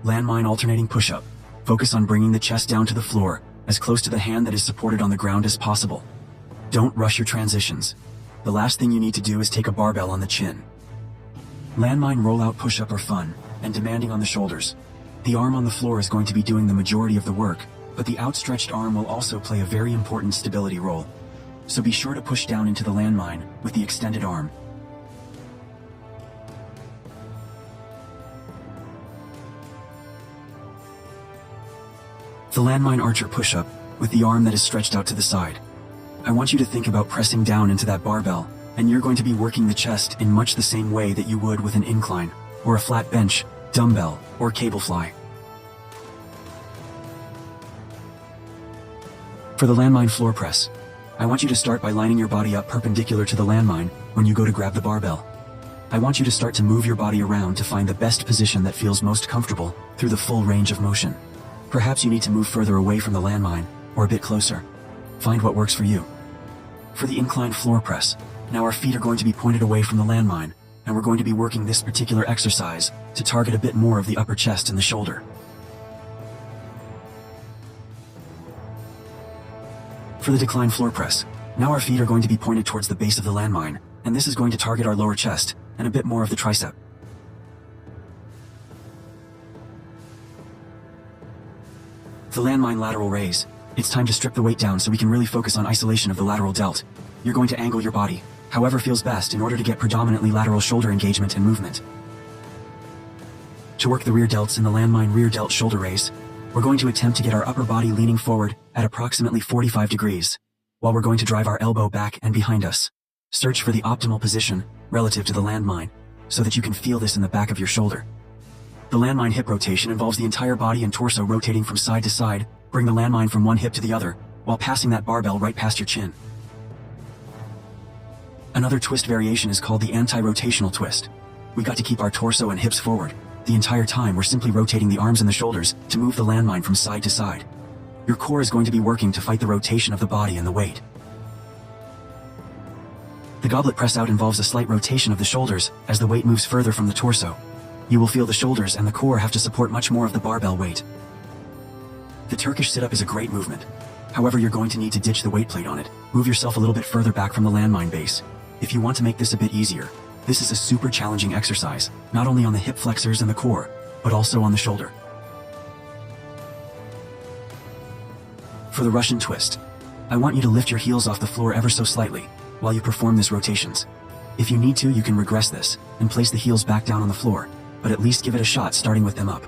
Landmine alternating push-up. Focus on bringing the chest down to the floor, as close to the hand that is supported on the ground as possible. Don't rush your transitions. The last thing you need to do is take a barbell on the chin. Landmine rollout push-up are fun, and demanding on the shoulders. The arm on the floor is going to be doing the majority of the work, but the outstretched arm will also play a very important stability role. So be sure to push down into the landmine with the extended arm. The landmine archer push-up, with the arm that is stretched out to the side. I want you to think about pressing down into that barbell, and you're going to be working the chest in much the same way that you would with an incline, or a flat bench, dumbbell, or cable fly. For the landmine floor press, I want you to start by lining your body up perpendicular to the landmine when you go to grab the barbell. I want you to start to move your body around to find the best position that feels most comfortable through the full range of motion. Perhaps you need to move further away from the landmine, or a bit closer. Find what works for you. For the inclined floor press, now our feet are going to be pointed away from the landmine, and we're going to be working this particular exercise to target a bit more of the upper chest and the shoulder. For the decline floor press, now our feet are going to be pointed towards the base of the landmine, and this is going to target our lower chest and a bit more of the tricep. The landmine lateral raise. It's time to strip the weight down so we can really focus on isolation of the lateral delt. You're going to angle your body, however feels best, in order to get predominantly lateral shoulder engagement and movement. To work the rear delts in the landmine rear delt shoulder raise, we're going to attempt to get our upper body leaning forward at approximately 45 degrees, while we're going to drive our elbow back and behind us. Search for the optimal position relative to the landmine, so that you can feel this in the back of your shoulder. The landmine hip rotation involves the entire body and torso rotating from side to side. Bring the landmine from one hip to the other, while passing that barbell right past your chin. Another twist variation is called the anti-rotational twist. We got to keep our torso and hips forward. The entire time we're simply rotating the arms and the shoulders to move the landmine from side to side. Your core is going to be working to fight the rotation of the body and the weight. The goblet press out involves a slight rotation of the shoulders as the weight moves further from the torso. You will feel the shoulders and the core have to support much more of the barbell weight. The Turkish sit-up is a great movement. However, you're going to need to ditch the weight plate on it. Move yourself a little bit further back from the landmine base. If you want to make this a bit easier, this is a super challenging exercise, not only on the hip flexors and the core, but also on the shoulder. For the Russian twist, I want you to lift your heels off the floor ever so slightly while you perform these rotations. If you need to, you can regress this and place the heels back down on the floor, but at least give it a shot starting with them up.